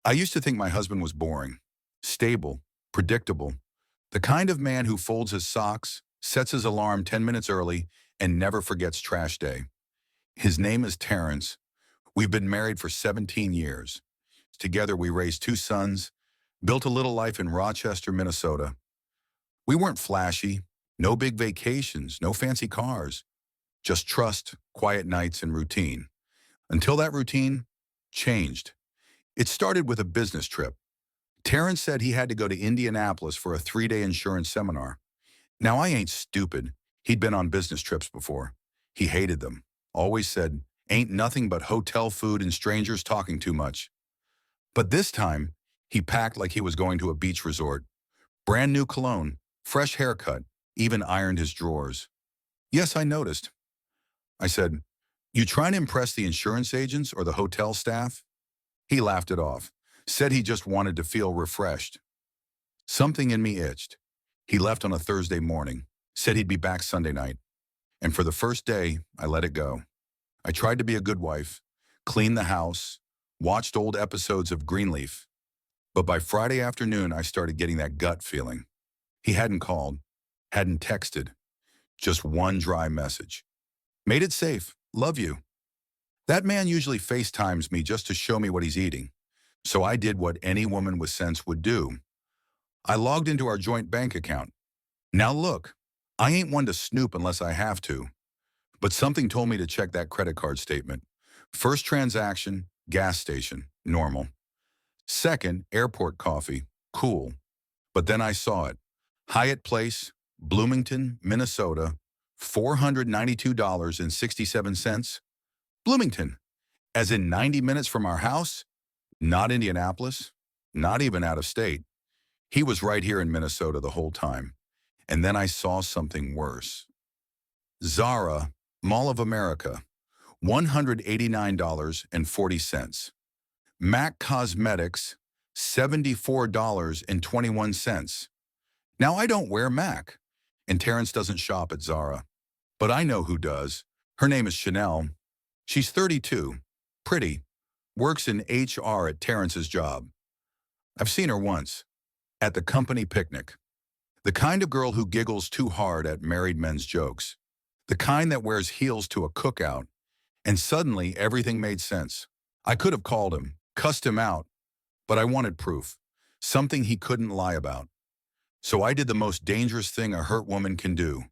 I used to think my husband was boring, stable, predictable, the kind of man who folds his socks, sets his alarm 10 minutes early, and never forgets trash day. His name is Terrence. We've been married for 17 years. Together we raised two sons, built a little life in Rochester, Minnesota. We weren't flashy, no big vacations, no fancy cars, just trust, quiet nights, and routine. Until that routine changed. It started with a business trip. Terrence said he had to go to Indianapolis for a 3-day insurance seminar. Now, I ain't stupid. He'd been on business trips before. He hated them. Always said, ain't nothing but hotel food and strangers talking too much. But this time, he packed like he was going to a beach resort. Brand new cologne, fresh haircut, even ironed his drawers. Yes, I noticed. I said, you trying to impress the insurance agents or the hotel staff? He laughed it off, said he just wanted to feel refreshed. Something in me itched. He left on a Thursday morning, said he'd be back Sunday night. And for the first day, I let it go. I tried to be a good wife, cleaned the house, watched old episodes of Greenleaf. But by Friday afternoon, I started getting that gut feeling. He hadn't called, hadn't texted, just one dry message. Made it safe, love you. That man usually FaceTimes me just to show me what he's eating. So I did what any woman with sense would do. I logged into our joint bank account. Now look, I ain't one to snoop unless I have to. But something told me to check that credit card statement. First transaction, gas station, normal. Second, airport coffee, cool. But then I saw it. Hyatt Place, Bloomington, Minnesota, $492.67. Bloomington, as in 90 minutes from our house? Not Indianapolis, not even out of state. He was right here in Minnesota the whole time. And then I saw something worse. Zara, Mall of America, $189.40. MAC Cosmetics, $74.21. Now, I don't wear MAC, and Terrence doesn't shop at Zara. But I know who does. Her name is Chanel. She's 32, pretty, works in HR at Terrence's job. I've seen her once, at the company picnic. The kind of girl who giggles too hard at married men's jokes. The kind that wears heels to a cookout. And suddenly, everything made sense. I could have called him, cussed him out, but I wanted proof, something he couldn't lie about. So I did the most dangerous thing a hurt woman can do.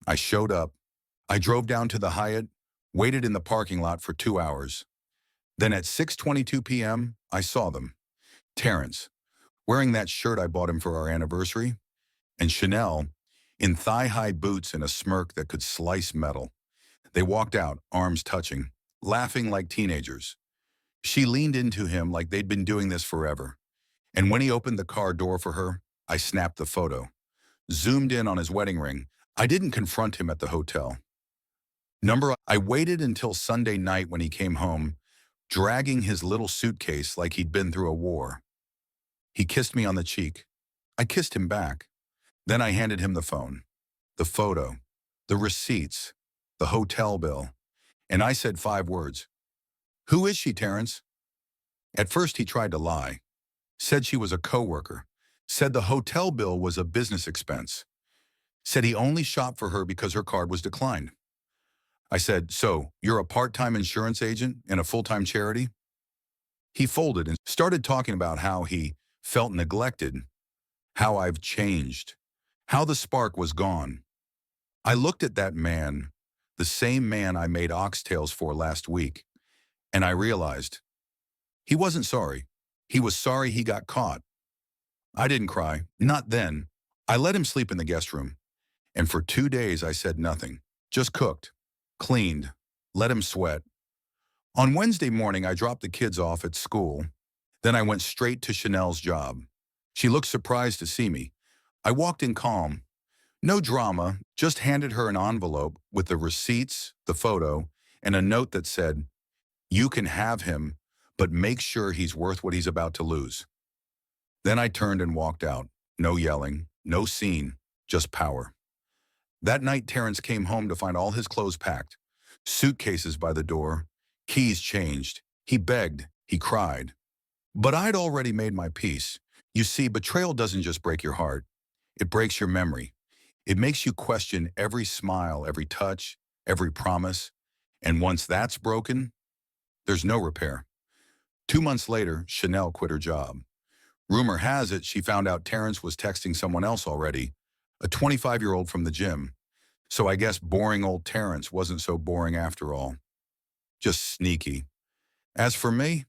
I showed up. I drove down to the Hyatt, waited in the parking lot for 2 hours. Then at 6:22 p.m., I saw them. Terrence, wearing that shirt I bought him for our anniversary, and Chanel, in thigh-high boots and a smirk that could slice metal. They walked out, arms touching, laughing like teenagers. She leaned into him like they'd been doing this forever. And when he opened the car door for her, I snapped the photo. Zoomed in on his wedding ring. I didn't confront him at the hotel. I waited until Sunday night when he came home, dragging his little suitcase like he'd been through a war. He kissed me on the cheek. I kissed him back. Then I handed him the phone, the photo, the receipts, the hotel bill, and I said 5 words. Who is she, Terrence? At first he tried to lie, said she was a coworker, said the hotel bill was a business expense, said he only shopped for her because her card was declined. I said, so you're a part-time insurance agent in a full-time charity? He folded and started talking about how he felt neglected, how I've changed, how the spark was gone. I looked at that man, the same man I made oxtails for last week, and I realized he wasn't sorry. He was sorry he got caught. I didn't cry, not then. I let him sleep in the guest room, and for 2 days I said nothing, just cooked, cleaned, let him sweat. On Wednesday morning, I dropped the kids off at school. Then I went straight to Chanel's job. She looked surprised to see me. I walked in calm. No drama, just handed her an envelope with the receipts, the photo, and a note that said, you can have him, but make sure he's worth what he's about to lose. Then I turned and walked out. No yelling, no scene, just power. That night, Terrence came home to find all his clothes packed, suitcases by the door, keys changed. He begged, he cried. But I'd already made my peace. You see, betrayal doesn't just break your heart. It breaks your memory. It makes you question every smile, every touch, every promise. And once that's broken, there's no repair. 2 months later, Chanel quit her job. Rumor has it she found out Terrence was texting someone else already, a 25-year-old from the gym. So I guess boring old Terrence wasn't so boring after all. Just sneaky. As for me,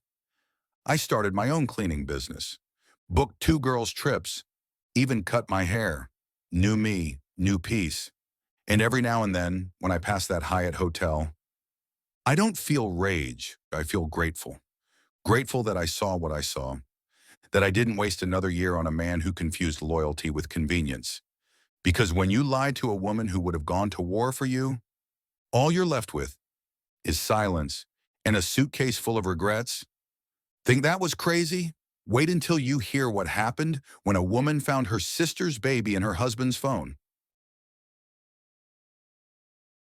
I started my own cleaning business. Booked 2 girls' trips, even cut my hair. New me, new peace. And every now and then, when I pass that Hyatt hotel, I don't feel rage, I feel grateful. Grateful that I saw what I saw, that I didn't waste another year on a man who confused loyalty with convenience. Because when you lied to a woman who would have gone to war for you, all you're left with is silence and a suitcase full of regrets. Think that was crazy? Wait until you hear what happened when a woman found her sister's baby in her husband's phone.